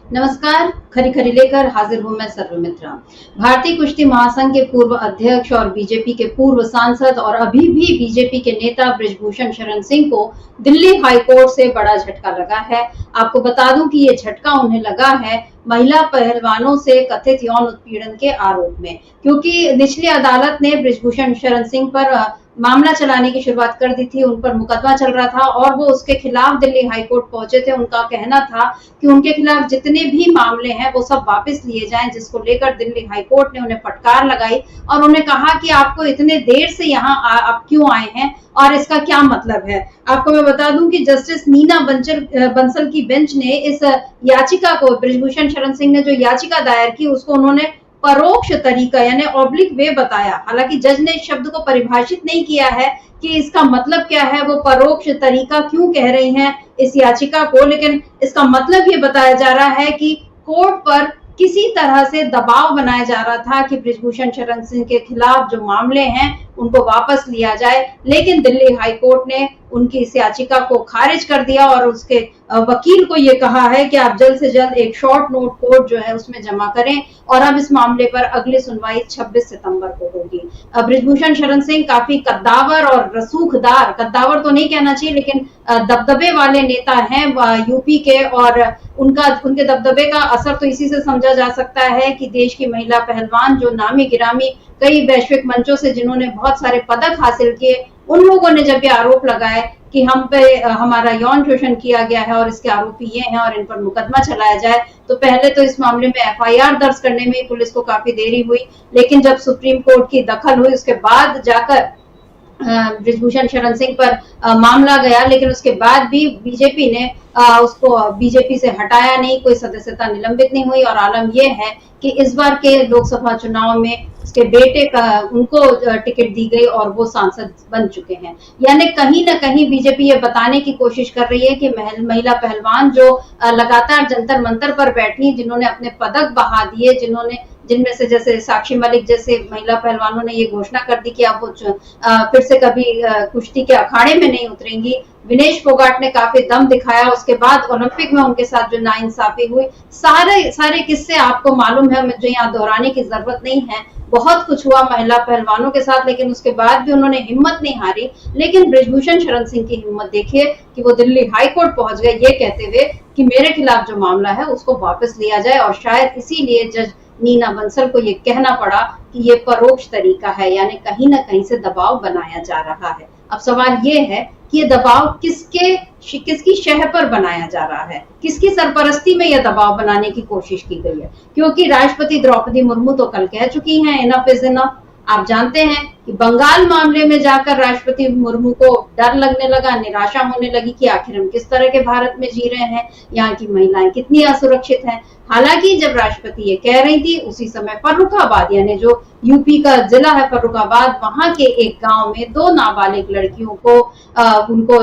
नमस्कार। खरी खरी लेकर हाजिर हूं मैं सर्वमित्रा। भारतीय कुश्ती महासंघ के पूर्व अध्यक्ष और बीजेपी के पूर्व सांसद और अभी भी बीजेपी के नेता बृजभूषण शरण सिंह को दिल्ली हाईकोर्ट से बड़ा झटका लगा है। आपको बता दूं कि ये झटका उन्हें लगा है महिला पहलवानों से कथित यौन उत्पीड़न के आरोप में, क्योंकि निचली अदालत ने बृजभूषण शरण सिंह पर मामला चलाने की शुरुआत कर दी थी। उन पर मुकदमा चल रहा था और वो उसके खिलाफ दिल्ली हाईकोर्ट पहुंचे थे। उनका कहना था कि उनके खिलाफ जितने भी मामले हैं वो सब वापस लिए जाएं, जिसको लेकर दिल्ली हाईकोर्ट ने उन्हें फटकार लगाई और उन्हें कहा कि आपको इतने देर से यहाँ आप क्यों आए हैं और इसका क्या मतलब है। आपको मैं बता दूं कि जस्टिस नीना बंसल की बेंच ने इस याचिका को, बृजभूषण शरण सिंह ने जो याचिका दायर की, उसको उन्होंने परोक्ष तरीका यानी ऑब्लिक वे बताया। हालांकि जज ने इस शब्द को परिभाषित नहीं किया है कि इसका मतलब क्या है, वो परोक्ष तरीका क्यों कह रही हैं इस याचिका को, लेकिन इसका मतलब ये बताया जा रहा है कि कोर्ट पर किसी तरह से दबाव बनाया जा रहा था कि बृजभूषण शरण सिंह के खिलाफ जो मामले हैं उनको वापस लिया जाए। लेकिन दिल्ली हाईकोर्ट ने उनकी इस याचिका को खारिज कर दिया और उसके वकील को ये कहा है कि आप जल्द से जल्द एक शॉर्ट नोट कोर्ट जो है उसमें जमा करें और अब इस मामले पर अगली सुनवाई 26 सितंबर को होगी। बृजभूषण शरण सिंह काफी कद्दावर और रसूखदार, कद्दावर तो नहीं कहना चाहिए लेकिन दबदबे वाले नेता हैं यूपी के, और उनके दबदबे का असर तो इसी से समझा जा सकता है कि देश की महिला पहलवान जो नामी गिरामी कई वैश्विक मंचों से जिन्होंने बहुत सारे पदक हासिल किए, उन लोगों ने जब ये आरोप लगाए कि हम पे हमारा यौन शोषण किया गया है और इसके आरोपी ये हैं और इन पर मुकदमा चलाया जाए, तो पहले तो इस मामले में एफआईआर दर्ज करने में पुलिस को काफी देरी हुई। लेकिन जब सुप्रीम कोर्ट की दखल हुई उसके बाद जाकर बृजभूषण शरण सिंह पर मामला गया, लेकिन उसके बाद भी बीजेपी ने उसको बीजेपी से हटाया नहीं, कोई सदस्यता निलंबित नहीं हुई। और आलम यह है कि इस बार के लोकसभा चुनाव में उसके बेटे का उनको टिकट दी गई और वो सांसद बन चुके हैं। यानी कहीं ना कहीं बीजेपी ये बताने की कोशिश कर रही है कि महिला पहलवान जो लगातार जंतर मंतर पर बैठी, जिन्होंने अपने पदक बहा दिए, जिनमें से जैसे साक्षी मलिक जैसे महिला पहलवानों ने ये घोषणा कर दी कि अब वो फिर से कभी कुश्ती के अखाड़े में नहीं उतरेंगी। विनेश फोगाट ने काफी दम दिखाया, उसके बाद ओलंपिक में उनके साथ जो नाइंसाफी हुई, सारे किस्से आपको मालूम है, मुझे यहाँ दोहराने की जरूरत नहीं है। बहुत कुछ हुआ महिला पहलवानों के साथ, लेकिन उसके बाद भी उन्होंने हिम्मत नहीं हारी। लेकिन बृजभूषण शरण सिंह की हिम्मत देखिए कि वो दिल्ली हाईकोर्ट पहुंच गए ये कहते हुए कि मेरे खिलाफ जो मामला है उसको वापस लिया जाए, और शायद इसीलिए जज नीना बंसल को ये कहना पड़ा कि ये परोक्ष तरीका है, यानी कहीं ना कहीं से दबाव बनाया जा रहा है। अब सवाल ये है कि ये दबाव किसकी शह पर बनाया जा रहा है, किसकी सरपरस्ती में यह दबाव बनाने की कोशिश की गई है, क्योंकि राष्ट्रपति द्रौपदी मुर्मू तो कल कह चुकी हैं इनफ इज इनफ। आप जानते हैं कि बंगाल मामले में जाकर राष्ट्रपति मुर्मू को डर लगने लगा, निराशा होने लगी कि आखिर हम किस तरह के भारत में जी रहे हैं, यहाँ की महिलाएं कितनी असुरक्षित हैं। हालांकि जब राष्ट्रपति ये कह रही थी उसी समय फर्रुखाबाद, यानी जो यूपी का जिला है फर्रुखाबाद, वहां के एक गांव में 2 नाबालिग लड़कियों को उनको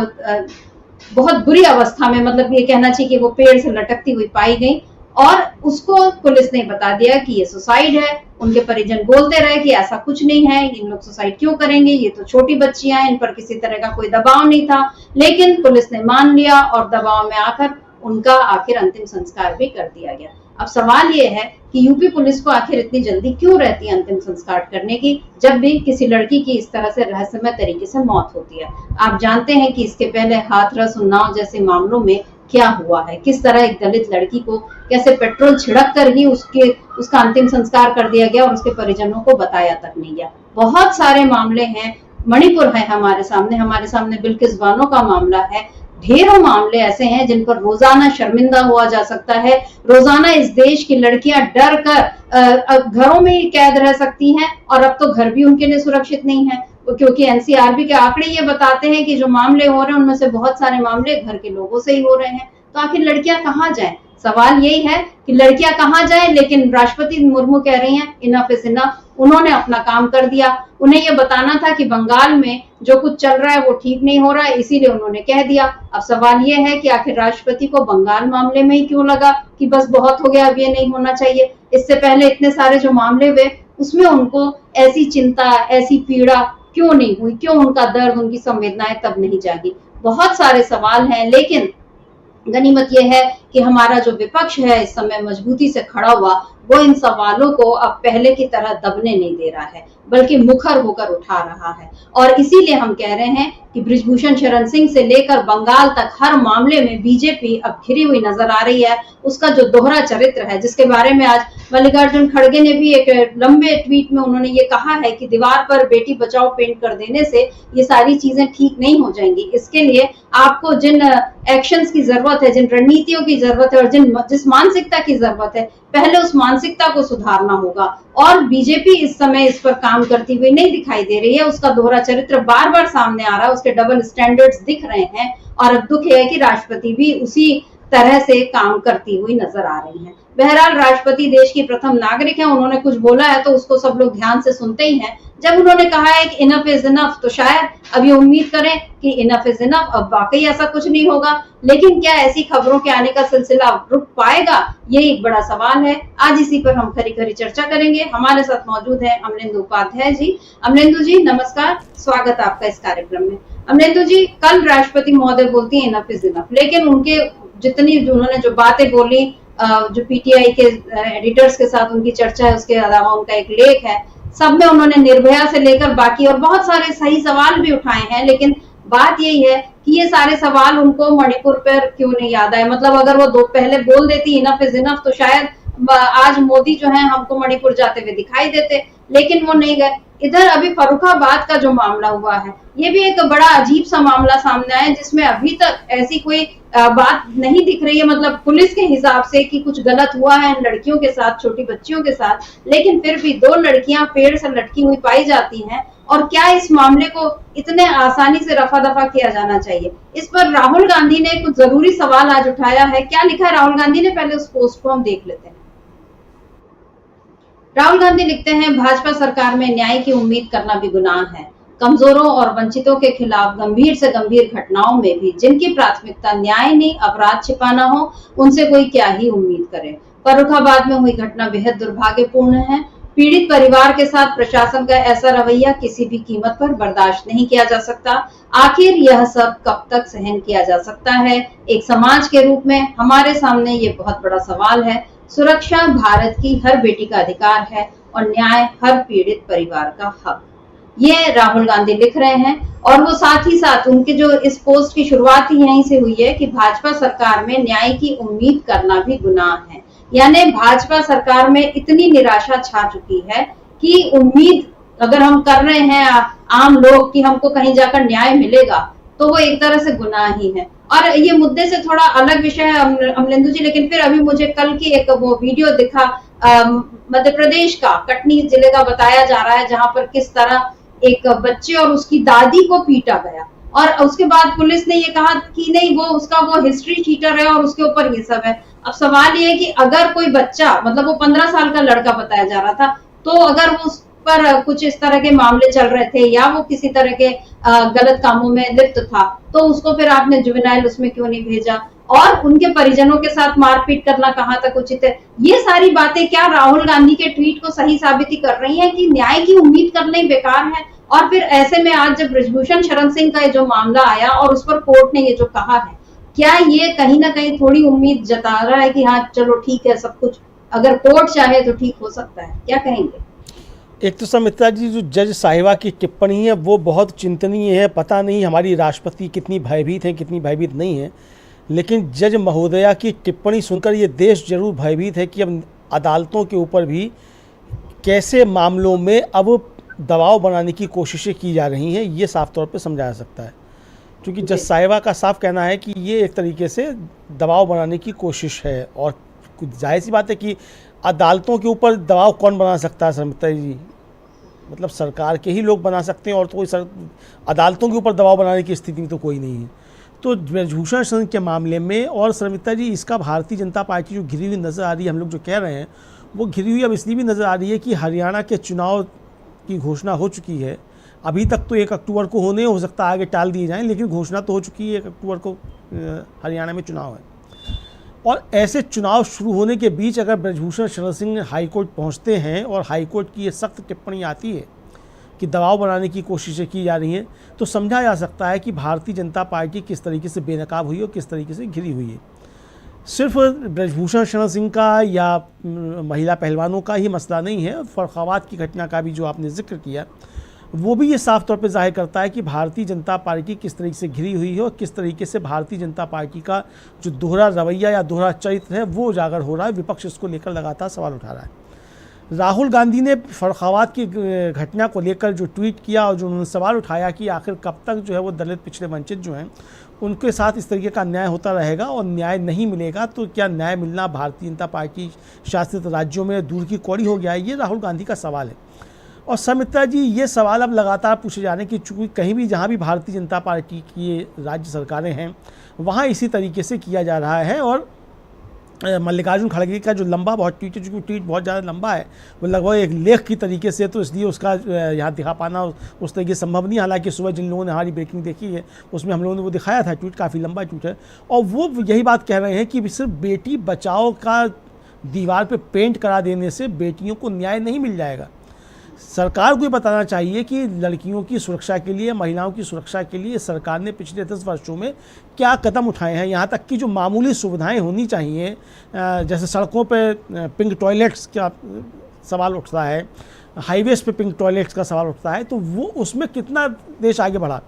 बहुत बुरी अवस्था में, मतलब ये कहना चाहिए कि वो पेड़ से लटकती हुई पाई गई, और उसको पुलिस ने बता दिया कि ये सुसाइड है। उनके परिजन बोलते रहे कि ऐसा कुछ नहीं है, इन लोग सुसाइड क्यों करेंगे, ये तो छोटी बच्चियां हैं, इन पर किसी तरह का कोई दबाव नहीं था। लेकिन पुलिस ने मान लिया और दबाव में आकर उनका आखिर अंतिम संस्कार भी कर दिया गया। अब सवाल ये है कि यूपी पुलिस को आखिर इतनी जल्दी क्यों रहती है अंतिम संस्कार करने की, जब भी किसी लड़की की इस तरह से रहस्यमय तरीके से मौत होती है। आप जानते हैं कि इसके पहले हाथरस, उन्नाव जैसे मामलों में क्या हुआ है, किस तरह एक दलित लड़की को कैसे पेट्रोल छिड़क कर ही उसका अंतिम संस्कार कर दिया गया और उसके परिजनों को बताया तक नहीं गया। बहुत सारे मामले हैं, मणिपुर है हमारे सामने बिल्किस बानो का मामला है। ढेरों मामले ऐसे हैं जिन पर रोजाना शर्मिंदा हुआ जा सकता है। रोजाना इस देश की लड़कियां डर कर घरों में ही कैद रह सकती हैं, और अब तो घर भी उनके लिए सुरक्षित नहीं है, क्योंकि एनसीआरबी के आंकड़े ये बताते हैं कि जो मामले हो रहे हैं उनमें से बहुत सारे मामले घर के लोगों से ही हो रहे हैं। तो आखिर लड़कियां कहाँ जाएं? सवाल यही है कि लड़कियां कहाँ जाएं, लेकिन राष्ट्रपति मुर्मू कह रही हैं इनफ इज इनफ। उन्होंने अपना काम कर दिया। उन्हें यह बताना था कि बंगाल में जो कुछ चल रहा है वो ठीक नहीं हो रहा है, इसीलिए उन्होंने कह दिया। अब सवाल ये है कि आखिर राष्ट्रपति को बंगाल मामले में ही क्यों लगा कि बस बहुत हो गया, अब ये नहीं होना चाहिए। इससे पहले इतने सारे जो मामले हुए उसमें उनको ऐसी चिंता, ऐसी पीड़ा क्यों नहीं हुई, क्यों उनका दर्द, उनकी संवेदनाएं तब नहीं जागी। बहुत सारे सवाल हैं, लेकिन गनीमत यह है कि हमारा जो विपक्ष है इस समय मजबूती से खड़ा हुआ, वो इन सवालों को अब पहले की तरह दबने नहीं दे रहा है, बल्कि मुखर होकर उठा रहा है। और इसीलिए हम कह रहे हैं कि बृजभूषण शरण सिंह से लेकर बंगाल तक हर मामले में बीजेपी अब घिरी हुई नजर आ रही है। उसका जो दोहरा चरित्र है, जिसके बारे में आज मल्लिकार्जुन खड़गे ने भी एक लंबे ट्वीट में उन्होंने ये कहा है कि दीवार पर बेटी बचाओ पेंट कर देने से ये सारी चीजें ठीक नहीं हो जाएंगी। इसके लिए आपको जिन एक्शंस की जरूरत है, जिन रणनीतियों की जरूरत है और जिस मानसिकता की जरूरत है, पहले उस मानसिकता को सुधारना होगा। और बीजेपी इस समय इस पर काम करती हुई नहीं दिखाई दे रही है। उसका दोहरा चरित्र बार बार सामने आ रहा है, उसके डबल स्टैंडर्ड्स दिख रहे हैं। और अब दुख है कि राष्ट्रपति भी उसी तरह से काम करती हुई नजर आ रही हैं। बहरहाल राष्ट्रपति देश की प्रथम नागरिक हैं, उन्होंने कुछ बोला है तो उसको सब लोग ध्यान से सुनते ही हैं। जब उन्होंने कहा है कि इनफ इज इनफ, तो शायद अब ये उम्मीद करें कि इनफ इज इनफ, अब वाकई ऐसा कुछ नहीं होगा। लेकिन क्या ऐसी खबरों के आने का सिलसिला रुक पाएगा, ये एक बड़ा सवाल है। आज इसी पर हम खरी खरी चर्चा करेंगे। हमारे साथ मौजूद है अमलेंदु उपाध्याय जी। अमलेंदु जी नमस्कार, स्वागत है आपका इस कार्यक्रम में। अमलेंदु जी, कल राष्ट्रपति महोदय बोलती है इनफ इज इनफ, लेकिन उनके उन्होंने जो बातें बोली, जो पीटीआई के एडिटर्स के साथ उनकी चर्चा है, उसके अलावा उनका एक लेख है, सब में उन्होंने निर्भया से लेकर बाकी और बहुत सारे सही सवाल भी उठाए हैं। लेकिन बात यही है कि ये सारे सवाल उनको मणिपुर पर क्यों नहीं याद आए। मतलब अगर वो पहले बोल देती इनफ इज इनफ, तो शायद आज मोदी जो है हमको मणिपुर जाते हुए दिखाई देते, लेकिन वो नहीं गए। इधर अभी फर्रुखाबाद का जो मामला हुआ है, ये भी एक बड़ा अजीब सा मामला सामने आया, जिसमें अभी तक ऐसी कोई बात नहीं दिख रही है, मतलब पुलिस के हिसाब से कि कुछ गलत हुआ है इन लड़कियों के साथ, छोटी बच्चियों के साथ। लेकिन फिर भी 2 लड़कियां पेड़ से लटकी हुई पाई जाती हैं। और क्या इस मामले को इतने आसानी से रफा दफा किया जाना चाहिए? इस पर राहुल गांधी ने कुछ जरूरी सवाल आज उठाया है। क्या लिखा है राहुल गांधी ने, पहले उस पोस्ट को हम देख लेते हैं। राहुल गांधी लिखते हैं, भाजपा सरकार में न्याय की उम्मीद करना भी गुनाह है। कमजोरों और वंचितों के खिलाफ गंभीर से गंभीर घटनाओं में भी जिनकी प्राथमिकता न्याय नहीं अपराध छिपाना हो, उनसे कोई क्या ही उम्मीद करे। फर्रुखाबाद में हुई घटना बेहद दुर्भाग्यपूर्ण है। पीड़ित परिवार के साथ प्रशासन का ऐसा रवैया किसी भी कीमत पर बर्दाश्त नहीं किया जा सकता। आखिर यह सब कब तक सहन किया जा सकता है? एक समाज के रूप में हमारे सामने ये बहुत बड़ा सवाल है। सुरक्षा भारत की हर बेटी का अधिकार है और न्याय हर पीड़ित परिवार का हक। ये राहुल गांधी लिख रहे हैं। और वो साथ ही साथ उनके जो इस पोस्ट की शुरुआत ही यहीं से हुई है कि भाजपा सरकार में न्याय की उम्मीद करना भी गुनाह है। यानी भाजपा सरकार में इतनी निराशा छा चुकी है कि उम्मीद अगर हम कर रहे हैं आम लोग कि हमको कहीं जाकर न्याय मिलेगा, तो वो एक तरह से गुनाह ही है। और ये मुद्दे से थोड़ा अलग विषय है अमलेंदु जी, लेकिन फिर अभी मुझे कल की एक वो वीडियो दिखा मध्य प्रदेश का कटनी जिले का, बताया जा रहा है जहां पर किस तरह एक बच्चे और उसकी दादी को पीटा गया। और उसके बाद पुलिस ने ये कहा कि नहीं, वो हिस्ट्री टीचर है और उसके ऊपर ये सब है। अब सवाल ये है कि अगर कोई बच्चा, मतलब वो 15 साल का लड़का बताया जा रहा था, तो अगर वो उस पर कुछ इस तरह के मामले चल रहे थे या वो किसी तरह के गलत कामों में लिप्त था, तो उसको फिर आपने जुवेनाइल उसमें क्यों नहीं भेजा? और उनके परिजनों के साथ मारपीट करना कहाँ तक उचित है? ये सारी बातें क्या राहुल गांधी के ट्वीट को सही साबिती कर रही हैं कि न्याय की उम्मीद करना ही बेकार है? और फिर ऐसे में आज जब बृजभूषण शरण सिंह का जो मामला आया और उस पर कोर्ट ने ये जो कहा है, क्या ये कहीं ना कहीं थोड़ी उम्मीद जता रहा है कि हाँ चलो ठीक है, सब कुछ अगर कोर्ट चाहे तो ठीक हो सकता है? क्या कहेंगे? एक तो समित्रा जी, जो जज साहिबा की टिप्पणी है वो बहुत चिंतनीय है। पता नहीं हमारी राष्ट्रपति कितनी भयभीत है, कितनी भयभीत नहीं है, लेकिन जज महोदया की टिप्पणी सुनकर ये देश जरूर भयभीत है कि अब अदालतों के ऊपर भी कैसे मामलों में अब दबाव बनाने की कोशिशें की जा रही हैं, ये साफ तौर पे समझा जा सकता है। क्योंकि जज साहिबा का साफ कहना है कि ये एक तरीके से दबाव बनाने की कोशिश है। और जाहिर सी बात है कि अदालतों के ऊपर दबाव कौन बना सकता है समित्रा जी? मतलब सरकार के ही लोग बना सकते हैं, और तो कोई अदालतों के ऊपर दबाव बनाने की स्थिति में तो कोई नहीं है। तो बृजभूषण सिंह के मामले में और समित्रा जी, इसका भारतीय जनता पार्टी जो घिरी हुई नज़र आ रही है, हम लोग जो कह रहे हैं वो घिरी हुई अब इसलिए भी नज़र आ रही है कि हरियाणा के चुनाव की घोषणा हो चुकी है। अभी तक तो 1 अक्टूबर को होने, हो सकता है आगे टाल दिए जाएं, लेकिन घोषणा तो हो चुकी है 1 अक्टूबर को हरियाणा में चुनाव है। और ऐसे चुनाव शुरू होने के बीच अगर बृजभूषण शरण सिंह हाईकोर्ट पहुंचते हैं और हाईकोर्ट की ये सख्त टिप्पणी आती है कि दबाव बनाने की कोशिशें की जा रही हैं, तो समझा जा सकता है कि भारतीय जनता पार्टी किस तरीके से बेनकाब हुई और किस तरीके से घिरी हुई है। सिर्फ ब्रजभूषण शरण सिंह का या महिला पहलवानों का ही मसला नहीं है, फर्रुखाबाद की घटना का भी जो आपने जिक्र किया वो भी ये साफ तौर पे जाहिर करता है कि भारतीय जनता पार्टी किस तरीके से घिरी हुई है और किस तरीके से भारतीय जनता पार्टी का जो दोहरा रवैया या दोहरा चरित्र है वो उजागर हो रहा है। विपक्ष इसको लेकर लगातार सवाल उठा रहा है। राहुल गांधी ने फर्रुखाबाद की घटना को लेकर जो ट्वीट किया और जो उन्होंने सवाल उठाया कि आखिर कब तक जो है वो दलित पिछड़े वंचित जो हैं उनके साथ इस तरीके का अन्याय होता रहेगा और न्याय नहीं मिलेगा तो क्या न्याय मिलना भारतीय जनता पार्टी शासित राज्यों में दूर की कौड़ी हो गया है, ये राहुल गांधी का सवाल है। और समित्रा जी, ये सवाल अब लगातार पूछे जा रहे हैं कि चूँकि कहीं भी जहाँ भी भारतीय जनता पार्टी की राज्य सरकारें हैं वहाँ इसी तरीके से किया जा रहा है। और मल्लिकार्जुन खड़गे का जो लंबा बहुत ट्वीट है, चूँकि ट्वीट बहुत ज़्यादा लंबा है, वो लगभग एक लेख की तरीके से, तो इसलिए उसका यहाँ दिखा पाना उस तरीके संभव नहीं। हालांकि सुबह जिन लोगों ने हमारी ब्रेकिंग देखी है उसमें हम लोगों ने वो दिखाया था, ट्वीट काफ़ी लंबा ट्वीट है। और वो यही बात कह रहे हैं कि सिर्फ बेटी बचाओ का दीवार पर पेंट करा देने से बेटियों को न्याय नहीं मिल जाएगा। सरकार को ये बताना चाहिए कि लड़कियों की सुरक्षा के लिए, महिलाओं की सुरक्षा के लिए सरकार ने पिछले 10 वर्षों में क्या कदम उठाए हैं। यहाँ तक कि जो मामूली सुविधाएं होनी चाहिए, जैसे सड़कों पे पिंक टॉयलेट्स का सवाल उठता है, हाईवेज पे पिंक टॉयलेट्स का सवाल उठता है, तो वो उसमें कितना देश आगे बढ़ा।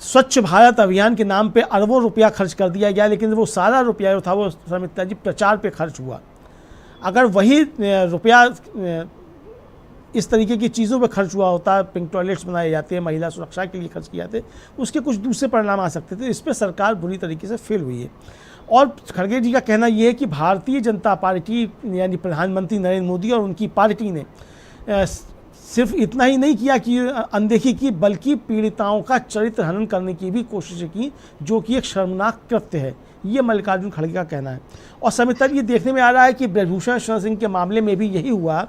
स्वच्छ भारत अभियान के नाम पे अरबों रुपया खर्च कर दिया गया, लेकिन वो सारा रुपया जो था वो समित्रा जी प्रचार पे खर्च हुआ। अगर वही रुपया इस तरीके की चीज़ों पे खर्च हुआ होता, पिंक टॉयलेट्स बनाए जाते हैं, महिला सुरक्षा के लिए खर्च किए जाते, उसके कुछ दूसरे परिणाम आ सकते थे। इस पर सरकार बुरी तरीके से फेल हुई है। और खड़गे जी का कहना यह है कि भारतीय जनता पार्टी यानी प्रधानमंत्री नरेंद्र मोदी और उनकी पार्टी ने सिर्फ इतना ही नहीं किया कि अनदेखी की, बल्कि पीड़िताओं का चरित्र हनन करने की भी कोशिशें की, जो कि एक शर्मनाक कृत्य है। ये मल्लिकार्जुन खड़गे का कहना है। और समित्रा ये देखने में आ रहा है कि ब्रजभूषण शरण सिंह के मामले में भी यही हुआ।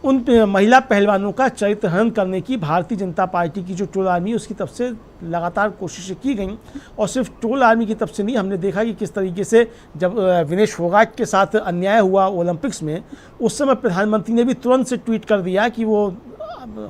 उन महिला पहलवानों का चरित्र हनन करने की भारतीय जनता पार्टी की जो टोल आर्मी उसकी तरफ से लगातार कोशिशें की गई। और सिर्फ टोल आर्मी की तरफ से नहीं, हमने देखा कि किस तरीके से जब विनेश फोगाट के साथ अन्याय हुआ ओलंपिक्स में, उस समय प्रधानमंत्री ने भी तुरंत से ट्वीट कर दिया कि वो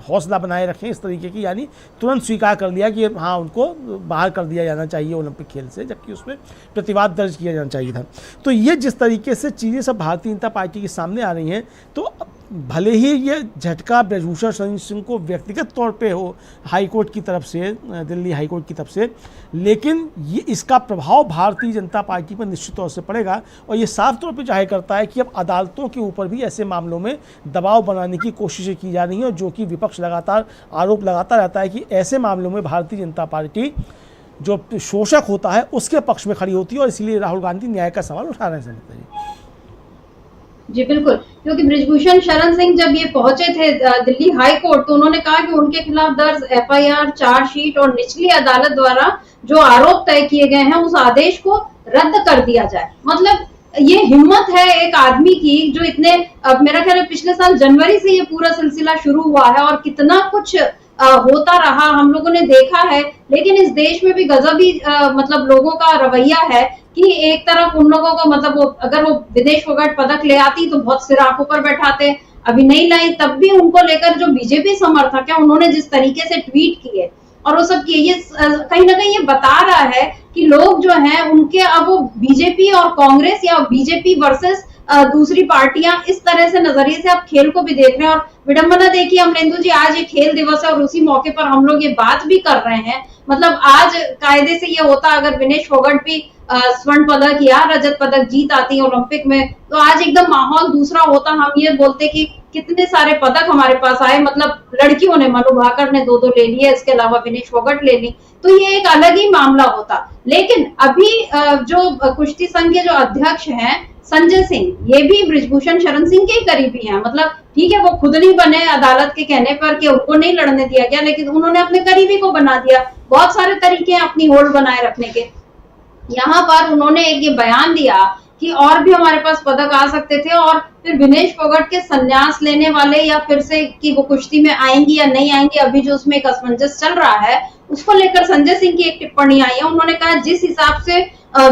हौसला बनाए रखें इस तरीके की, यानी तुरंत स्वीकार कर लिया कि हाँ उनको बाहर कर दिया जाना चाहिए ओलंपिक खेल से, जबकि उसमें प्रतिवाद दर्ज किया जाना चाहिए था। तो ये जिस तरीके से चीज़ें सब भारतीय जनता पार्टी के सामने आ रही हैं, तो भले ही ये झटका ब्रजभूषण शरण सिंह को व्यक्तिगत तौर पे हो हाईकोर्ट की तरफ से, दिल्ली हाईकोर्ट की तरफ से, लेकिन ये इसका प्रभाव भारतीय जनता पार्टी पर निश्चित तौर से पड़ेगा। और ये साफ तौर पे जाहिर करता है कि अब अदालतों के ऊपर भी ऐसे मामलों में दबाव बनाने की कोशिशें की जा रही हैं, और जो कि विपक्ष लगातार आरोप लगाता रहता है कि ऐसे मामलों में भारतीय जनता पार्टी जो शोषक होता है उसके पक्ष में खड़ी होती है। और इसीलिए राहुल गांधी न्याय का सवाल उठा रहे हैं। जी बिल्कुल, क्योंकि ब्रजभूषण शरण सिंह जब ये पहुंचे थे दिल्ली हाई कोर्ट, तो उन्होंने कहा कि उनके खिलाफ दर्ज एफआईआर, चार्जशीट और निचली अदालत द्वारा जो आरोप तय किए गए हैं उस आदेश को रद्द कर दिया जाए। मतलब ये हिम्मत है एक आदमी की जो इतने, मेरा ख्याल है पिछले साल जनवरी से ये पूरा सिलसिला शुरू हुआ है और कितना कुछ होता रहा हम लोगों ने देखा है। लेकिन इस देश में भी गजबी मतलब लोगों का रवैया है कि एक तरफ उन लोगों को, मतलब वो अगर वो विनेश फोगाट पदक ले आती तो बहुत सिर आंखों पर बैठाते, अभी नहीं लाई तब भी उनको लेकर जो बीजेपी समर्थक है उन्होंने जिस तरीके से ट्वीट किए और वो सब किए, ये कहीं ना कहीं ये बता रहा है कि लोग जो हैं उनके अब वो बीजेपी और कांग्रेस या बीजेपी वर्सेस दूसरी पार्टियां इस तरह से नजरिए से आप खेल को भी देख रहे हैं। और विडंबना देखिए अमरेंदु जी, आज ये खेल दिवस है और उसी मौके पर हम लोग ये बात भी कर रहे हैं। मतलब आज कायदे से ये होता अगर विनेश फोगाट भी स्वर्ण पदक या रजत पदक जीत आती ओलंपिक में, तो आज एकदम माहौल दूसरा होता। हम ये बोलते कि कितने सारे पदक हमारे पास आए, मतलब लड़कियों ने, मनु भाकर ने 2-2 ले लिए, इसके अलावा विनेश फोगाट ले ली, तो ये एक अलग ही मामला होता। लेकिन अभी जो कुश्ती संघ के जो अध्यक्ष हैं संजय सिंह, ये भी ब्रजभूषण शरण सिंह के करीबी हैं। मतलब ठीक है वो खुद नहीं बने अदालत के कहने पर कि उनको नहीं लड़ने दिया गया, लेकिन उन्होंने अपने करीबी को बना दिया। बहुत सारे तरीके हैं अपनी होल्ड बनाए रखने के। यहाँ पर उन्होंने एक ये बयान दिया कि और भी हमारे पास पदक आ सकते थे, और फिर विनेश फोगाट के संन्यास लेने वाले या फिर से कि वो कुश्ती में आएंगी या नहीं आएंगी, अभी जो उसमें एक असमंजस चल रहा है उसको लेकर संजय सिंह की एक टिप्पणी आई है। उन्होंने कहा जिस हिसाब से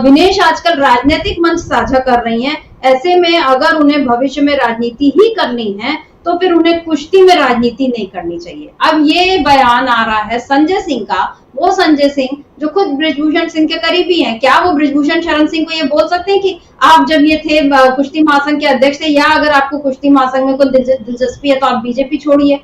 विनेश आजकल राजनीतिक मंच साझा कर रही हैं, ऐसे में अगर उन्हें भविष्य में राजनीति ही करनी है तो फिर उन्हें कुश्ती में राजनीति नहीं करनी चाहिए। अब ये बयान आ रहा है संजय सिंह का, वो संजय सिंह जो खुद बृजभूषण सिंह के करीबी हैं, क्या वो बृजभूषण शरण सिंह को ये बोल सकते हैं कि आप जब ये थे कुश्ती महासंघ के अध्यक्ष थे, या अगर आपको कुश्ती महासंघ में कोई दिलचस्पी है तो आप बीजेपी छोड़िए?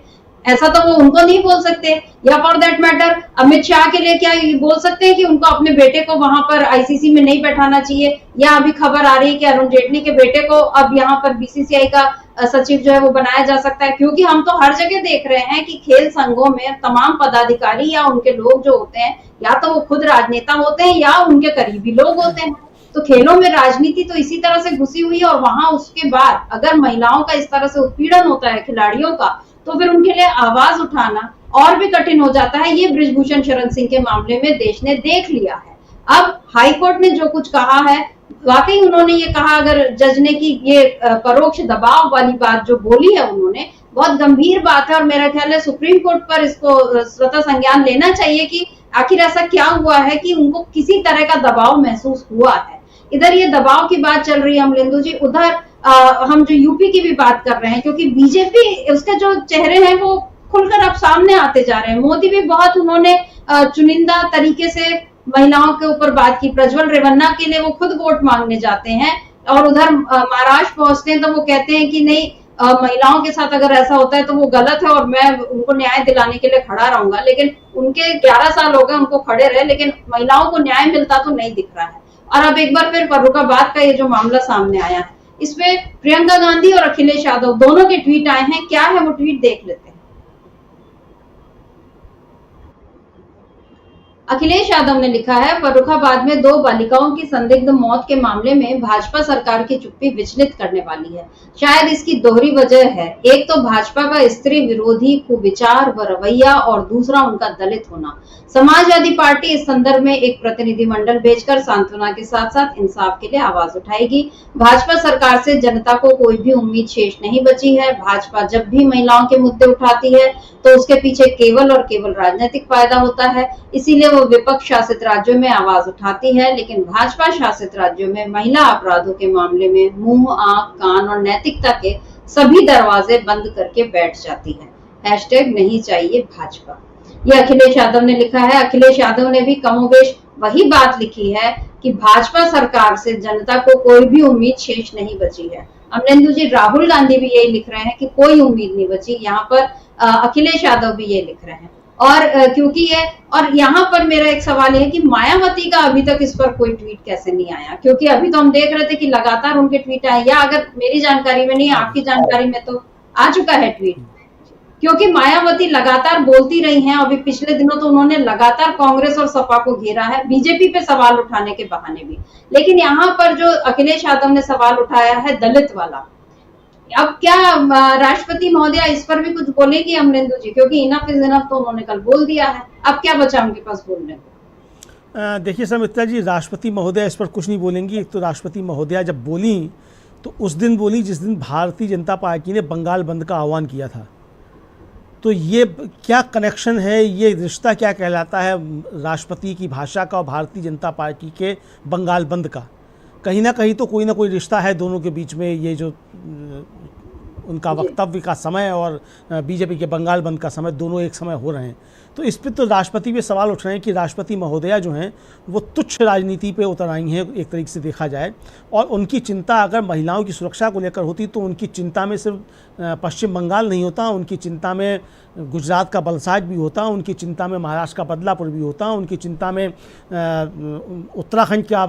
ऐसा तो वो उनको नहीं बोल सकते। या for that matter Amit Shah के लिए क्या ये बोल सकते हैं कि उनको अपने बेटे को वहां पर आईसीसी में नहीं बैठाना चाहिए? या अभी खबर आ रही है कि अरुण जेटली के बेटे को अब यहाँ पर बीसीसीआई का सचिव जो है वो बनाया जा सकता है, क्योंकि हम तो हर जगह देख रहे हैं कि खेल संघों में तमाम पदाधिकारी या उनके लोग जो होते हैं, या तो वो खुद राजनेता होते हैं या उनके करीबी लोग होते हैं। तो खेलों में राजनीति तो इसी तरह से घुसी हुई है, और वहां उसके बाद अगर महिलाओं का इस तरह से उत्पीड़न होता है खिलाड़ियों का, तो फिर उनके लिए आवाज उठाना और भी कठिन हो जाता है। ये बृजभूषण शरण सिंह के मामले में देश ने देख लिया है। अब हाईकोर्ट ने जो कुछ कहा है, वाकई उन्होंने ये कहा, अगर जज ने की ये परोक्ष दबाव वाली बात जो बोली है उन्होंने, बहुत गंभीर बात है, और मेरा ख्याल है सुप्रीम कोर्ट पर इसको स्वतः संज्ञान लेना चाहिए कि आखिर ऐसा क्या हुआ है कि उनको किसी तरह का दबाव महसूस हुआ है। इधर ये दबाव की बात चल रही है अमलेंदु जी, उधर हम जो यूपी की भी बात कर रहे हैं, क्योंकि बीजेपी उसके जो चेहरे हैं वो खुलकर अब सामने आते जा रहे हैं। मोदी भी बहुत उन्होंने चुनिंदा तरीके से महिलाओं के ऊपर बात की। प्रज्वल रेवन्ना के लिए वो खुद वोट मांगने जाते हैं, और उधर महाराष्ट्र पहुंचते हैं तो वो कहते हैं कि नहीं, महिलाओं के साथ अगर ऐसा होता है तो वो गलत है और मैं उनको न्याय दिलाने के लिए खड़ा रहूंगा। लेकिन उनके 11 साल हो गए उनको खड़े रहे, लेकिन महिलाओं को न्याय मिलता तो नहीं दिख रहा है। और अब एक बार फिर फर्रुखाबाद का ये जो मामला सामने आया है, इसमें प्रियंका गांधी और अखिलेश यादव दोनों के ट्वीट आए हैं। क्या है वो ट्वीट, देख लेते हैं। अखिलेश यादव ने लिखा है, फर्रुखाबाद में 2 बालिकाओं की संदिग्ध मौत के मामले में भाजपा सरकार की चुप्पी विचलित करने वाली है। शायद इसकी दोहरी वजह है, एक तो भाजपा का स्त्री विरोधी कुविचार व रवैया, और दूसरा उनका दलित होना। समाजवादी पार्टी इस संदर्भ में एक प्रतिनिधिमंडल भेजकर सांत्वना के साथ साथ इंसाफ के लिए आवाज उठाएगी। भाजपा सरकार से जनता को कोई भी उम्मीद शेष नहीं बची है। भाजपा जब भी महिलाओं के मुद्दे उठाती है तो उसके पीछे केवल और केवल राजनीतिक फायदा होता है, इसीलिए वो विपक्ष शासित राज्यों में आवाज उठाती है, लेकिन भाजपा शासित राज्यों में महिला अपराधों के मामले में मुंह, आंख, कान और नैतिकता के सभी दरवाजे बंद करके बैठ जाती है। हैशटैग नहीं चाहिए भाजपा, ये अखिलेश यादव ने लिखा है। अखिलेश यादव ने भी कमोबेश वही बात लिखी है कि भाजपा सरकार से जनता को कोई भी उम्मीद शेष नहीं बची है। अमरेंदु जी, राहुल गांधी भी यही लिख रहे हैं कि कोई उम्मीद नहीं बची। यहाँ पर अखिलेश यादव भी ये लिख रहे हैं। और क्योंकि ये, और यहाँ पर मेरा एक सवाल है कि मायावती का अभी तक इस पर कोई ट्वीट कैसे नहीं आया? क्योंकि अभी तो हम देख रहे थे कि लगातार उनके ट्वीट आए, या अगर मेरी जानकारी में नहीं, आपकी जानकारी में तो आ चुका है ट्वीट, क्योंकि मायावती लगातार बोलती रही हैं। अभी पिछले दिनों तो उन्होंने लगातार कांग्रेस और सपा को घेरा है, बीजेपी पे सवाल उठाने के बहाने भी। लेकिन यहाँ पर जो अखिलेश यादव ने सवाल उठाया है दलित वाला, अब क्या राष्ट्रपति महोदया इस पर भी कुछ बोलेगी अमरेंदु जी? क्योंकि इनफ इज इनफ तो उन्होंने कल बोल दिया है, अब क्या बचा उनके पास बोलने को? देखिए समित्रा जी, राष्ट्रपति महोदया इस पर कुछ नहीं बोलेंगी। एक तो राष्ट्रपति महोदया जब बोली तो उस दिन बोली जिस दिन भारतीय जनता पार्टी ने बंगाल बंद का आह्वान किया था। तो ये क्या कनेक्शन है, ये रिश्ता क्या कहलाता है राष्ट्रपति की भाषा का और भारतीय जनता पार्टी के बंगाल बंद का? कहीं ना कहीं तो कोई ना कोई रिश्ता है दोनों के बीच में। ये जो उनका वक्तव्य का समय और बीजेपी के बंगाल बंद का समय दोनों एक समय हो रहे हैं। तो इस पर तो राष्ट्रपति पे सवाल उठ रहे हैं कि राष्ट्रपति महोदया जो हैं वो तुच्छ राजनीति पे उतर आई हैं एक तरीके से देखा जाए। और उनकी चिंता अगर महिलाओं की सुरक्षा को लेकर होती तो उनकी चिंता में सिर्फ पश्चिम बंगाल नहीं होता, उनकी चिंता में गुजरात का बलसाज भी होता, उनकी चिंता में महाराष्ट्र का बदलापुर भी होता, उनकी चिंता में उत्तराखंड का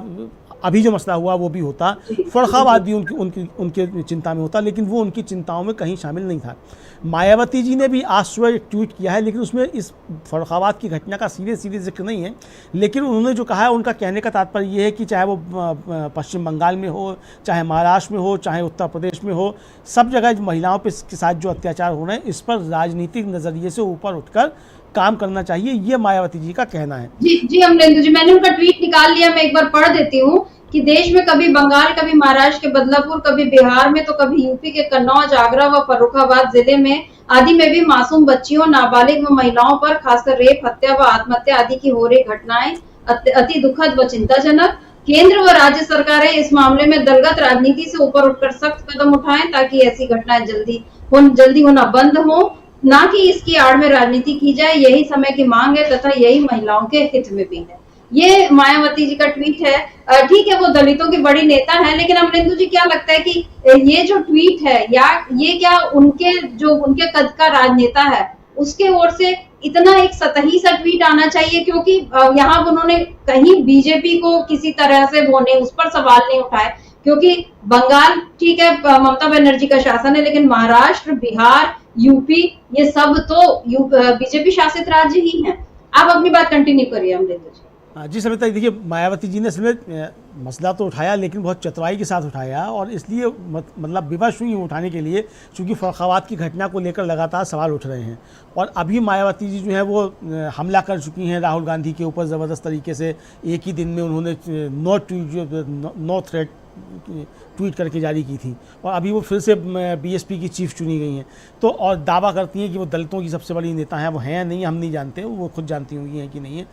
अभी जो मसला हुआ वो भी होता, फर्रुखाबाद भी उनके चिंता में होता, लेकिन वो उनकी चिंताओं में कहीं शामिल नहीं था। मायावती जी ने भी आज सुबह एक ट्वीट किया है, लेकिन उसमें इस फर्रुखाबाद की घटना का सीधे जिक्र नहीं है। लेकिन उन्होंने जो कहा है, उनका कहने का तात्पर्य ये है कि चाहे वो पश्चिम बंगाल में हो, चाहे महाराष्ट्र में हो, चाहे उत्तर प्रदेश में हो, सब जगह महिलाओं के साथ जो अत्याचार हो रहे हैं इस पर राजनीतिक नज़रिए से ऊपर उठकर काम करना चाहिए, ये मायावती जी का कहना है। जी अमरेंदु जी, मैंने उनका ट्वीट निकाल लिया, मैं एक बार पढ़ देती हूँ कि देश में कभी बंगाल, कभी महाराष्ट्र के बदलापुर, कभी बिहार में, तो कभी यूपी के कन्नौज, आगरा व फर्रुखाबाद जिले में आदि में भी मासूम बच्चियों, नाबालिग व महिलाओं पर खासकर रेप, हत्या व आत्महत्या आदि की हो रही घटनाएं अति दुखद व चिंताजनक। केंद्र व राज्य सरकारें इस मामले में दलगत राजनीति से ऊपर उठकर सख्त कदम उठाएं ताकि ऐसी घटनाएं जल्दी जल्दी होना बंद हो, ना कि इसकी आड़ में राजनीति की जाए। यही समय की मांग है तथा यही महिलाओं के हित में भी है। ये मायावती जी का ट्वीट है। ठीक है, वो दलितों की बड़ी नेता है, लेकिन अमरेंदु जी क्या लगता है कि ये जो ट्वीट है या ये क्या उनके कद का राजनेता है उसके ओर से इतना एक सतही सा ट्वीट आना चाहिए? क्योंकि यहाँ उन्होंने कहीं बीजेपी को किसी तरह से उस पर सवाल नहीं उठाए, क्योंकि बंगाल ठीक है ममता बनर्जी का शासन है, लेकिन महाराष्ट्र, बिहार, यूपी ये सब तो बीजेपी शासित राज्य ही हैं। आप अपनी बात कंटिन्यू करिए अमरेंद्र जी। जी समिता, देखिए मायावती जी ने इसमें मसला तो उठाया, लेकिन बहुत चतुराई के साथ उठाया, और इसलिए मतलब विवश हुई उठाने के लिए क्योंकि फर्रुखाबाद की घटना को लेकर लगातार सवाल उठ रहे हैं। और अभी मायावती जी जो है वो हमला कर चुकी हैं राहुल गांधी के ऊपर ज़बरदस्त तरीके से। एक ही दिन में उन्होंने नो थ्रेट ट्वीट करके जारी की थी, और अभी वो फिर से बीएसपी की चीफ चुनी गई हैं। तो और दावा करती हैं कि वो दलितों की सबसे बड़ी नेता हैं। वो हैं नहीं, हम नहीं जानते, वो खुद जानती होंगी हैं कि नहीं है।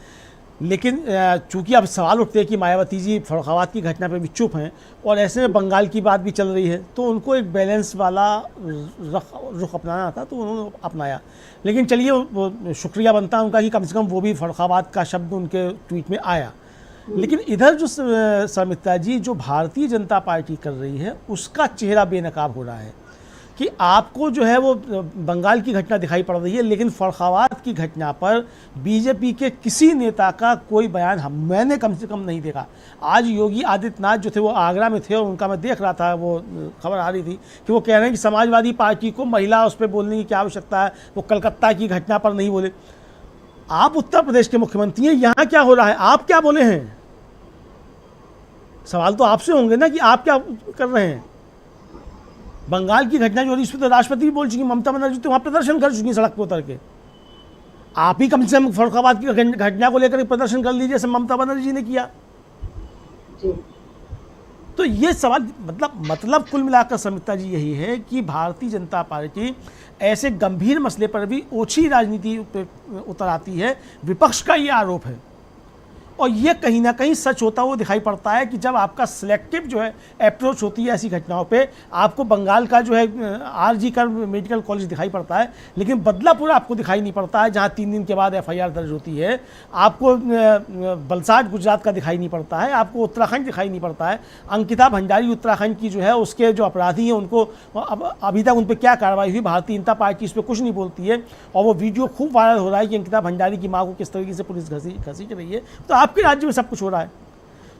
लेकिन चूंकि अब सवाल उठते हैं कि मायावती जी फर्रुखाबाद की घटना पे भी चुप हैं और ऐसे में बंगाल की बात भी चल रही है, तो उनको एक बैलेंस वाला रुख अपनाना था, तो उन्होंने अपनाया। लेकिन चलिए, वो शुक्रिया बनता है उनका कि कम से कम वो भी फर्रुखाबाद का शब्द उनके ट्वीट में आया। लेकिन इधर जो समिता जी जो भारतीय जनता पार्टी कर रही है उसका चेहरा बेनकाब हो रहा है कि आपको जो है वो बंगाल की घटना दिखाई पड़ रही है, लेकिन फर्रुखाबाद की घटना पर बीजेपी के किसी नेता का कोई बयान मैंने कम से कम नहीं देखा। आज योगी आदित्यनाथ जो थे वो आगरा में थे, और उनका मैं देख रहा था, वो खबर आ रही थी कि वो कह रहे हैं कि समाजवादी पार्टी को महिला उस पर बोलने की क्या आवश्यकता है, वो कलकत्ता की घटना पर नहीं बोले। आप उत्तर प्रदेश के मुख्यमंत्री हैं, यहाँ क्या हो रहा है, आप क्या बोले हैं? सवाल तो आपसे होंगे ना कि आप क्या कर रहे हैं। बंगाल की घटना जो इस पर तो राष्ट्रपति भी बोल चुकी, ममता बनर्जी तो वहाँ प्रदर्शन कर चुकी सड़क पर उतर के। आप ही कम से कम फर्रुखाबाद की घटना को लेकर प्रदर्शन कर लीजिए, जैसे ममता बनर्जी ने किया। तो ये सवाल मतलब कुल मिलाकर समिता जी यही है कि भारतीय जनता पार्टी ऐसे गंभीर मसले पर भी ओछी राजनीति उतर आती है। विपक्ष का ये आरोप है, और ये कहीं ना कहीं सच होता हुआ दिखाई पड़ता है कि जब आपका सिलेक्टिव जो है अप्रोच होती है ऐसी घटनाओं पे। आपको बंगाल का जो है आरजी कर मेडिकल कॉलेज दिखाई पड़ता है, लेकिन बदलापुर आपको दिखाई नहीं पड़ता है, जहाँ 3 दिन के बाद एफआईआर दर्ज होती है। आपको वलसाड गुजरात का दिखाई नहीं पड़ता है, आपको उत्तराखंड दिखाई नहीं पड़ता है। अंकिता भंडारी उत्तराखंड की जो है उसके जो अपराधी हैं उनको अभी तक उन पर क्या कार्रवाई हुई, भारतीय जनता पार्टी इस पर कुछ नहीं बोलती है। और वो वीडियो खूब वायरल हो रहा है कि अंकिता भंडारी की माँ को किस तरीके से पुलिस घसीट रही है। तो आपके राज्य में सब कुछ हो रहा है,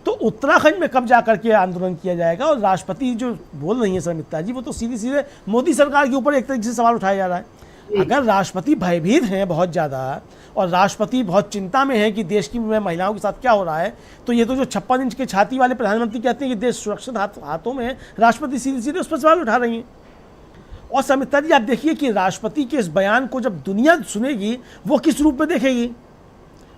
तो उत्तराखंड में कब जाकर के आंदोलन किया जाएगा? और राष्ट्रपति जो बोल रही है समिता जी, वो तो सीधे सीधे मोदी सरकार के ऊपर एक तरीके से सवाल उठाया जा रहा है। अगर राष्ट्रपति भयभीत हैं बहुत ज़्यादा, और राष्ट्रपति बहुत चिंता में है कि देश की महिलाओं के साथ क्या हो रहा है, तो ये तो जो 56 इंच के छाती वाले प्रधानमंत्री कहते हैं कि देश सुरक्षित हाथों में है, राष्ट्रपति सीधे सीधे उस पर सवाल उठा रही हैं। और समिता जी आप देखिए कि राष्ट्रपति के इस बयान को जब दुनिया सुनेगी, वो किस रूप में देखेगी,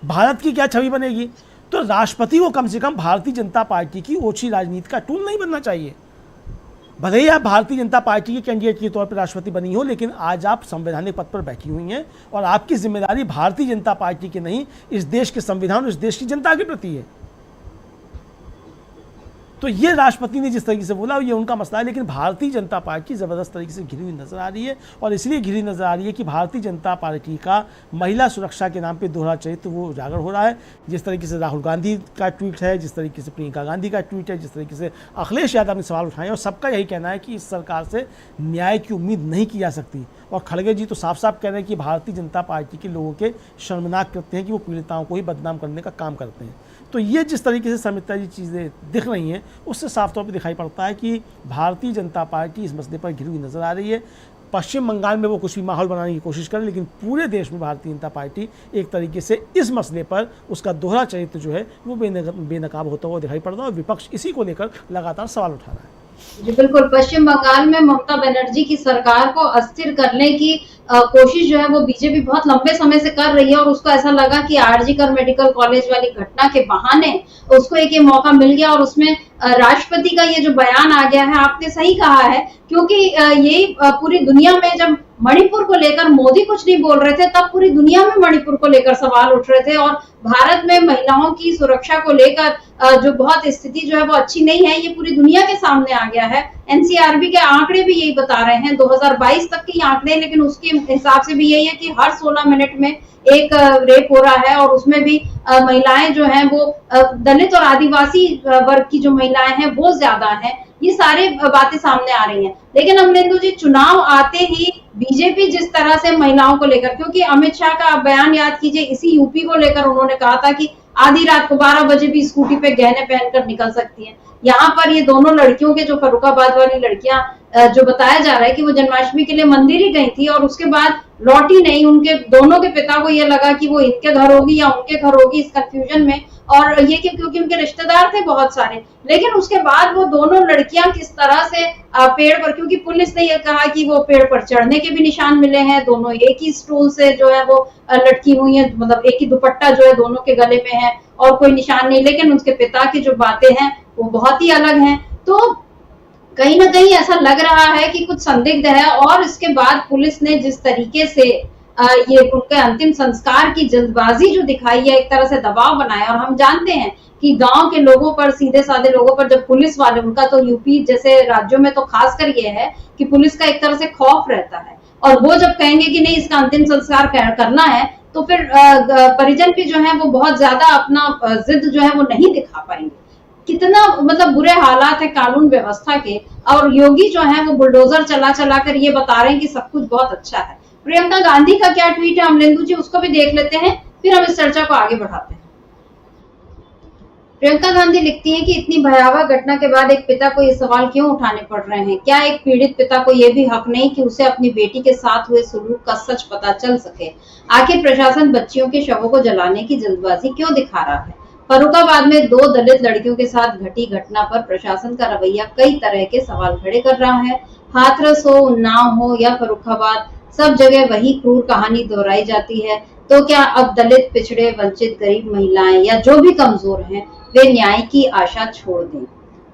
भारत की क्या छवि बनेगी? तो राष्ट्रपति को कम से कम भारतीय जनता पार्टी की ओछी राजनीति का टूल नहीं बनना चाहिए। भले ही आप भारतीय जनता पार्टी के कैंडिडेट के तौर पर राष्ट्रपति बनी हो, लेकिन आज आप संवैधानिक पद पर बैठी हुई हैं, और आपकी जिम्मेदारी भारतीय जनता पार्टी की नहीं, इस देश के संविधान और इस देश की जनता के प्रति है। तो ये राष्ट्रपति ने जिस तरीके से बोला ये उनका मसला है, लेकिन भारतीय जनता पार्टी ज़बरदस्त तरीके से घिरी हुई नजर आ रही है। और इसलिए घिरी नजर आ रही है कि भारतीय जनता पार्टी का महिला सुरक्षा के नाम पे दोहरा चरित्र वो उजागर हो रहा है। जिस तरीके से राहुल गांधी का ट्वीट है, जिस तरीके से प्रियंका गांधी का ट्वीट है, जिस तरीके से अखिलेश यादव ने सवाल उठाए, और सबका यही कहना है कि इस सरकार से न्याय की उम्मीद नहीं की जा सकती। और खड़गे जी तो साफ साफ कह रहे हैं कि भारतीय जनता पार्टी के लोगों के शर्मनाक करते हैं कि वो पीड़िताओं को ही बदनाम करने का काम करते हैं। तो ये जिस तरीके से समिता जी चीज़ें दिख रही हैं, उससे साफ तौर पर दिखाई पड़ता है कि भारतीय जनता पार्टी इस मसले पर घिरी हुई नज़र आ रही है। पश्चिम बंगाल में वो कुछ भी माहौल बनाने की कोशिश करें, लेकिन पूरे देश में भारतीय जनता पार्टी एक तरीके से इस मसले पर उसका दोहरा चरित्र जो है वो बेनकाब होता हुआ दिखाई पड़ता है, और विपक्ष इसी को लेकर लगातार सवाल उठा रहा है। जी बिल्कुल, पश्चिम बंगाल में ममता बनर्जी की सरकार को अस्थिर करने की कोशिश जो है वो बीजेपी बहुत लंबे समय से कर रही है, और उसको ऐसा लगा कि आरजी कर मेडिकल कॉलेज वाली घटना के बहाने उसको एक ये मौका मिल गया, और उसमें राष्ट्रपति का ये जो बयान आ गया है, आपने सही कहा है, क्योंकि यही पूरी दुनिया में जब मणिपुर को लेकर मोदी कुछ नहीं बोल रहे थे, तब पूरी दुनिया में मणिपुर को लेकर सवाल उठ रहे थे। और भारत में महिलाओं की सुरक्षा को लेकर जो बहुत स्थिति जो है वो अच्छी नहीं है, ये पूरी दुनिया के सामने आ गया है। एनसीआरबी के आंकड़े भी यही बता रहे हैं, 2022 तक के आंकड़े, लेकिन उसके हिसाब से भी यही है कि हर 16 मिनट में एक रेप हो रहा है। और उसमें भी महिलाएं जो हैं वो दलित और आदिवासी वर्ग की जो महिलाएं हैं वो ज्यादा हैं। ये सारे बातें सामने आ रही हैं। लेकिन अमरेंदु जी, चुनाव आते ही बीजेपी जिस तरह से महिलाओं को लेकर, क्योंकि अमित शाह का आप बयान याद कीजिए, इसी यूपी को लेकर उन्होंने कहा था कि आधी रात को 12 बजे भी स्कूटी पे गहने पहनकर निकल सकती हैं। यहाँ पर ये दोनों लड़कियों के, जो फर्रुखाबाद वाली लड़कियां, जो बताया जा रहा है कि वो जन्माष्टमी के लिए मंदिर ही गई थी और उसके बाद लौटी नहीं। उनके दोनों के पिता को ये लगा कि वो इनके घर होगी या उनके घर होगी, इस कंफ्यूजन में, और ये क्योंकि उनके रिश्तेदार थे बहुत सारे। लेकिन उसके बाद वो दोनों लड़कियां किस तरह से पेड़ पर, क्योंकि पुलिस ने ये कहा कि वो पेड़ पर चढ़ने के भी निशान मिले हैं, दोनों एक ही स्टूल से जो है वो लटकी हुई है, मतलब एक ही दुपट्टा जो है दोनों के गले में है और कोई निशान नहीं। लेकिन उसके पिता की जो बातें हैं वो बहुत ही अलग हैं। तो कहीं ना कहीं ऐसा लग रहा है कि कुछ संदिग्ध है। और इसके बाद पुलिस ने जिस तरीके से ये उनके अंतिम संस्कार की जल्दबाजी जो दिखाई है, एक तरह से दबाव बनाया। और हम जानते हैं कि गांव के लोगों पर, सीधे साधे लोगों पर, जब पुलिस वाले, उनका तो यूपी जैसे राज्यों में तो खासकर ये है कि पुलिस का एक तरह से खौफ रहता है, और वो जब कहेंगे कि नहीं इसका अंतिम संस्कार करना है, तो फिर परिजन भी जो है वो बहुत ज्यादा अपना जिद जो है वो नहीं दिखा पाएंगे। कितना मतलब बुरे हालात है कानून व्यवस्था के, और योगी जो है वो बुलडोजर चला चला कर ये बता रहे हैं कि सब कुछ बहुत अच्छा है। प्रियंका गांधी का क्या ट्वीट है अमरेंदु जी, उसको भी देख लेते हैं, फिर हम इस चर्चा को आगे बढ़ाते हैं। प्रियंका गांधी लिखती हैं कि इतनी भयावह घटना के बाद एक पिता को ये सवाल क्यों उठाने पड़ रहे हैं? क्या एक पीड़ित पिता को यह भी हक नहीं कि उसे अपनी बेटी के साथ हुए सलूक का सच पता चल सके? आखिर प्रशासन बच्चियों के शवों को जलाने की जल्दबाजी क्यों दिखा रहा है? फर्रुखाबाद में 2 दलित लड़कियों के साथ घटी घटना पर प्रशासन का रवैया कई तरह के सवाल खड़े कर रहा है। हाथरस हो, उन्नाव हो या फर्रुखाबाद, सब जगह वही क्रूर कहानी दोहराई जाती है। तो क्या अब दलित, पिछड़े, वंचित, गरीब महिलाएं या जो भी कमजोर हैं वे न्याय की आशा छोड़ दें?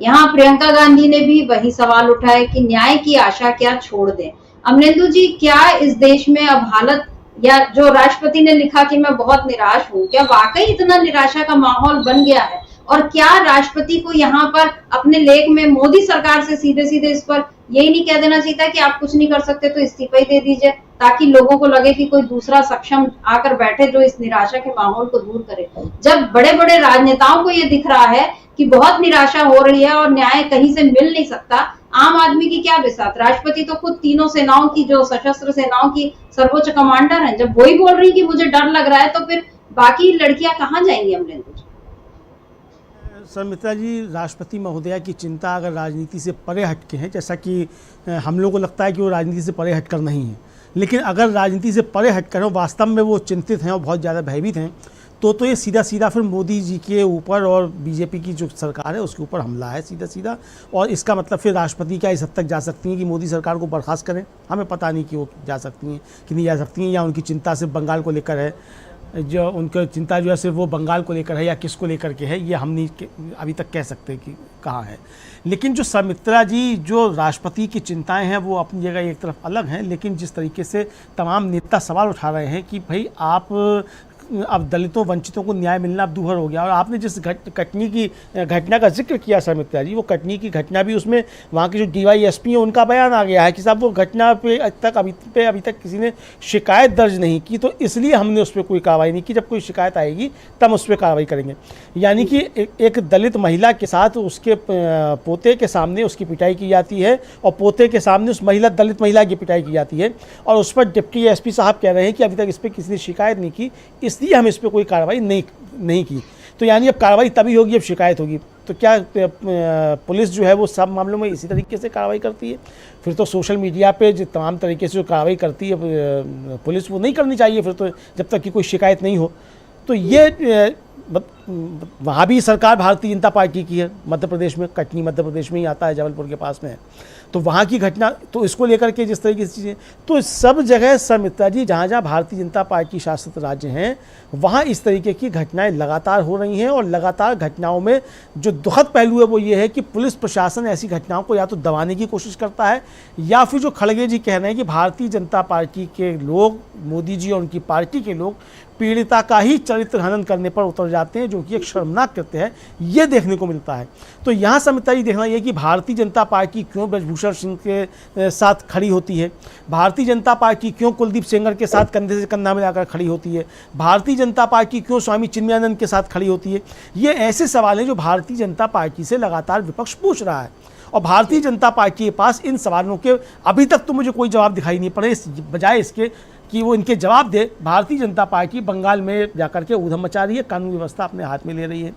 यहाँ प्रियंका गांधी ने भी वही सवाल उठाया कि न्याय की आशा क्या छोड़ दें? अमरेंदु जी, क्या इस देश में अब हालत, या जो राष्ट्रपति ने लिखा कि मैं बहुत निराश हूँ, क्या वाकई इतना निराशा का माहौल बन गया है? और क्या राष्ट्रपति को यहाँ पर अपने लेख में मोदी सरकार से सीधे सीधे इस पर यही नहीं कह देना चाहिए कि आप कुछ नहीं कर सकते तो इस्तीफा ही दे दीजिए, ताकि लोगों को लगे कि कोई दूसरा सक्षम आकर बैठे जो इस निराशा के माहौल को दूर करे? जब बड़े बड़े राजनेताओं को ये दिख रहा है कि बहुत निराशा हो रही है और न्याय कहीं से मिल नहीं सकता, आम आदमी की क्या बिसात? राष्ट्रपति तो खुद तीनों सेनाओं की, जो सशस्त्र सेनाओं की सर्वोच्च कमांडर हैं, जब वही बोल रही कि मुझे डर लग रहा है, तो फिर बाकी लड़कियां कहाँ जाएंगी अमरेंदु जी? मित्रा जी, राष्ट्रपति महोदया की चिंता अगर राजनीति से परे हटके है, जैसा कि हम लोगों को लगता है कि वो राजनीति से परे हटकर नहीं है, लेकिन अगर राजनीति से परे हटकर हो, वास्तव में वो चिंतित हैं और बहुत ज़्यादा भयभीत हैं, तो ये सीधा सीधा फिर मोदी जी के ऊपर और बीजेपी की जो सरकार है उसके ऊपर हमला है सीधा सीधा। और इसका मतलब फिर राष्ट्रपति क्या इस हद तक जा सकती हैं कि मोदी सरकार को बर्खास्त करें? हमें पता नहीं कि वो जा सकती हैं कि नहीं जा सकती हैं, या उनकी चिंता सिर्फ बंगाल को लेकर है, जो उनकी चिंता जो है सिर्फ वो बंगाल को लेकर है या किसको लेकर के है, ये हम नहीं अभी तक कह सकते कि कहाँ है। लेकिन जो सुमित्रा जी, जो राष्ट्रपति की चिंताएं हैं वो अपनी जगह एक तरफ अलग हैं, लेकिन जिस तरीके से तमाम नेता सवाल उठा रहे हैं कि भाई आप अब दलितों, वंचितों को न्याय मिलना अब दूभर हो गया। और आपने जिस कटनी की घटना का जिक्र किया सुमित्रा जी, वो कटनी की घटना भी, उसमें वहाँ के जो DYSP हैं उनका बयान आ गया है कि साहब वो घटना पे अभी तक किसी ने शिकायत दर्ज नहीं की, तो इसलिए हमने उस पर कोई कार्रवाई नहीं की, जब कोई शिकायत आएगी तब उस पर कार्रवाई करेंगे। यानी कि एक दलित महिला के साथ उसके पोते के सामने उसकी पिटाई की जाती है और पोते के सामने उस दलित महिला की पिटाई की जाती है, और उस पर डिप्टी SP साहब कह रहे हैं कि अभी तक इस पर किसी ने शिकायत नहीं की, इसलिए हम इस पर कोई कार्रवाई नहीं की। तो यानी अब कार्रवाई तभी होगी जब शिकायत होगी। तो क्या पुलिस जो है वो सब मामलों में इसी तरीके से कार्रवाई करती है? फिर तो सोशल मीडिया पे जो तमाम तरीके से जो कार्रवाई करती है पुलिस, वो नहीं करनी चाहिए फिर तो, जब तक कि कोई शिकायत नहीं हो। तो ये वहाँ भी सरकार भारतीय जनता पार्टी की है, मध्य प्रदेश में, कटनी मध्य प्रदेश में ही आता है, जबलपुर के पास में है। तो वहाँ की घटना, तो इसको लेकर के जिस तरीके से चीज़ें, तो सब जगह सर मित्रा जी जहाँ जहाँ भारतीय जनता पार्टी शासित राज्य हैं वहाँ इस तरीके की घटनाएं लगातार हो रही हैं। और लगातार घटनाओं में जो दुखद पहलू है वो ये है कि पुलिस प्रशासन ऐसी घटनाओं को या तो दबाने की कोशिश करता है, या फिर जो खड़गे जी कह रहे हैं कि भारतीय जनता पार्टी के लोग, मोदी जी और उनकी पार्टी के लोग पीड़िता का ही चरित्र हनन करने पर उतर जाते हैं, जो कि एक शर्मनाक कृत्य है, ये देखने को मिलता है। तो यहाँ समझता ही देखना ये कि भारतीय जनता पार्टी क्यों ब्रजभूषण सिंह के साथ खड़ी होती है, भारतीय जनता पार्टी क्यों कुलदीप सेंगर के साथ कंधे से कंधा मिलाकर खड़ी होती है, भारतीय जनता पार्टी क्यों स्वामी चिन्मयानंद के साथ खड़ी होती है। ये ऐसे सवाल हैं जो भारतीय जनता पार्टी से लगातार विपक्ष पूछ रहा है, और भारतीय जनता पार्टी के पास इन सवालों के अभी तक तो मुझे कोई जवाब दिखाई नहीं पड़े। बजाय इसके कि वो इनके जवाब दे, भारतीय जनता पार्टी बंगाल में जाकर के ऊधम मचा रही है, कानून व्यवस्था अपने हाथ में ले रही है।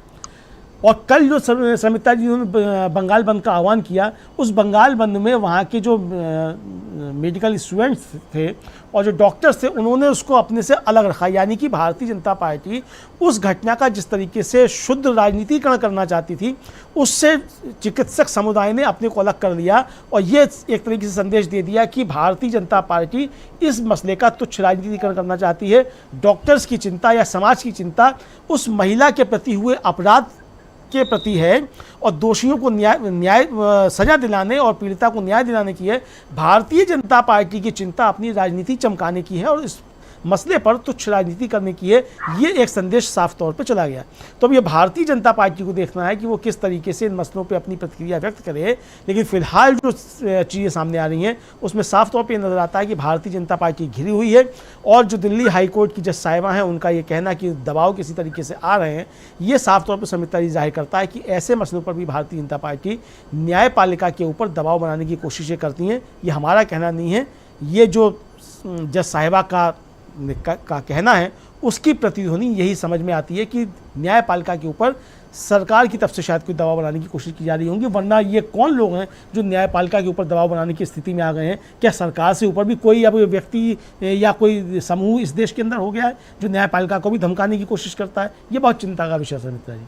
और कल जो समिता जी ने बंगाल बंद का आह्वान किया, उस बंगाल बंद में वहाँ के जो मेडिकल स्टूडेंट्स थे और जो डॉक्टर्स थे, उन्होंने उसको अपने से अलग रखा। यानी कि भारतीय जनता पार्टी उस घटना का जिस तरीके से शुद्ध राजनीतिकरण करना चाहती थी, उससे चिकित्सक समुदाय ने अपने को अलग कर लिया और ये एक तरीके से संदेश दे दिया कि भारतीय जनता पार्टी इस मसले का तुच्छ राजनीतिकरण करना चाहती है। डॉक्टर्स की चिंता या समाज की चिंता उस महिला के प्रति हुए अपराध के प्रति है और दोषियों को न्याय सजा दिलाने और पीड़िता को न्याय दिलाने की है। भारतीय जनता पार्टी की चिंता अपनी राजनीति चमकाने की है और इस मसले पर तुच्छ राजनीति करने की है। ये एक संदेश साफ तौर पे चला गया। तो अब ये भारतीय जनता पार्टी को देखना है कि वो किस तरीके से इन मसलों पे अपनी प्रतिक्रिया व्यक्त करे। लेकिन फिलहाल जो चीज़ें सामने आ रही हैं उसमें साफ तौर पे नज़र आता है कि भारतीय जनता पार्टी घिरी हुई है। और जो दिल्ली हाईकोर्ट की जज साहिबा हैं, उनका ये कहना कि दबाव किसी तरीके से आ रहे हैं, ये साफ तौर पर समिता जी जाहिर करता है कि ऐसे मसलों पर भी भारतीय जनता पार्टी न्यायपालिका के ऊपर दबाव बनाने की कोशिशें करती हैं। ये हमारा कहना नहीं है, ये जो जज साहिबा का कहना है उसकी प्रतिध्वनि यही समझ में आती है कि न्यायपालिका के ऊपर सरकार की तरफ से शायद कोई दबाव बनाने की कोशिश की जा रही होंगी। वरना ये कौन लोग हैं जो न्यायपालिका के ऊपर दबाव बनाने की स्थिति में आ गए हैं? क्या सरकार से ऊपर भी कोई अब व्यक्ति या कोई समूह इस देश के अंदर हो गया है जो न्यायपालिका को भी धमकाने की कोशिश करता है? ये बहुत चिंता का विषय है मित्रा जी।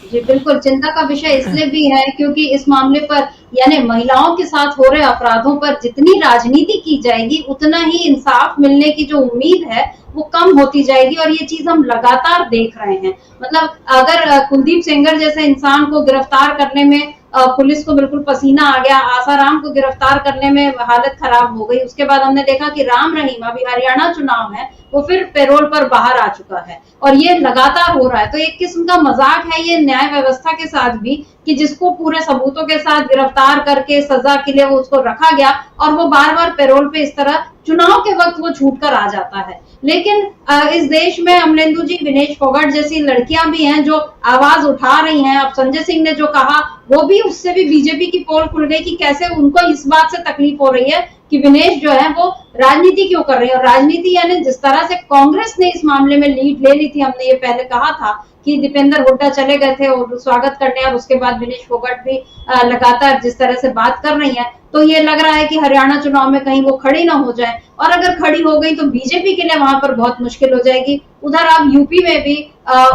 जी बिल्कुल, चिंता का विषय इसलिए भी है क्योंकि इस मामले पर यानी महिलाओं के साथ हो रहे अपराधों पर जितनी राजनीति की जाएगी उतना ही इंसाफ मिलने की जो उम्मीद है वो कम होती जाएगी। और ये चीज हम लगातार देख रहे हैं। मतलब अगर कुलदीप सेंगर जैसे इंसान को गिरफ्तार करने में पुलिस को बिल्कुल पसीना आ गया, आसाराम को गिरफ्तार करने में हालत खराब हो गई, उसके बाद हमने देखा कि राम रहीम, अभी हरियाणा चुनाव है, वो फिर पैरोल पर बाहर आ चुका है और ये लगातार हो रहा है। तो एक किस्म का मजाक है ये न्याय व्यवस्था के साथ भी कि जिसको पूरे सबूतों के साथ गिरफ्तार करके सजा के लिए वो उसको रखा गया और वो बार बार पैरोल पे इस तरह चुनाव के वक्त वो छूट कर आ जाता है। लेकिन इस देश में अमलेंदु जी, विनेश फोगाट जैसी लड़कियां भी हैं जो आवाज उठा रही हैं। अब संजय सिंह ने जो कहा वो भी, उससे भी बीजेपी की पोल खुल गई कि कैसे उनको इस बात से तकलीफ हो रही है कि विनेश जो है वो राजनीति क्यों कर रहे हैं। और राजनीति यानी जिस तरह से कांग्रेस ने इस मामले में लीड ले ली थी, हमने ये पहले कहा था कि दीपेंद्र हुड्डा चले गए थे और स्वागत करने, और उसके बाद विनेश फोगाट भी लगातार जिस तरह से बात कर रही है, तो ये लग रहा है कि हरियाणा चुनाव में कहीं वो खड़ी ना हो जाए। और अगर खड़ी हो गई तो बीजेपी के लिए वहां पर बहुत मुश्किल हो जाएगी। उधर आप यूपी में भी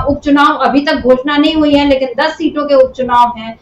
उपचुनाव अभी तक घोषणा नहीं हुई है, लेकिन 10 सीटों के उपचुनाव हैं।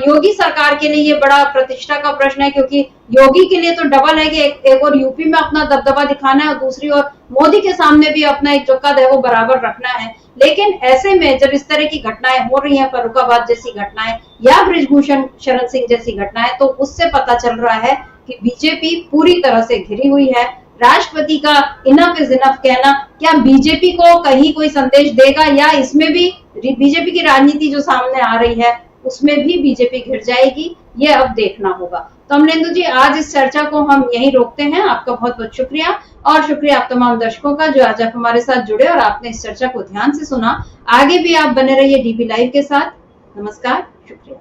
योगी सरकार के लिए ये बड़ा प्रतिष्ठा का प्रश्न है, क्योंकि योगी के लिए तो डबल है कि एक और यूपी में अपना दबदबा दिखाना है और दूसरी ओर मोदी के सामने भी अपना एक जो कद है वो बराबर रखना है। लेकिन ऐसे में जब इस तरह की घटनाएं हो रही हैं, फर्रुखाबाद जैसी घटनाएं या ब्रिजभूषण शरण सिंह जैसी घटनाएं, तो उससे पता चल रहा है कि बीजेपी पूरी तरह से घिरी हुई है। राष्ट्रपति का इनफ इज इनफ कहना क्या बीजेपी को कहीं कोई संदेश देगा, या इसमें भी बीजेपी की राजनीति जो सामने आ रही है उसमें भी बीजेपी घिर जाएगी? ये अब देखना होगा। तो अमलेंदु जी, आज इस चर्चा को हम यहीं रोकते हैं। आपका बहुत बहुत शुक्रिया, और शुक्रिया आप तमाम दर्शकों का जो आज आप हमारे साथ जुड़े और आपने इस चर्चा को ध्यान से सुना। आगे भी आप बने रहिए डीबी लाइव के साथ। नमस्कार, शुक्रिया।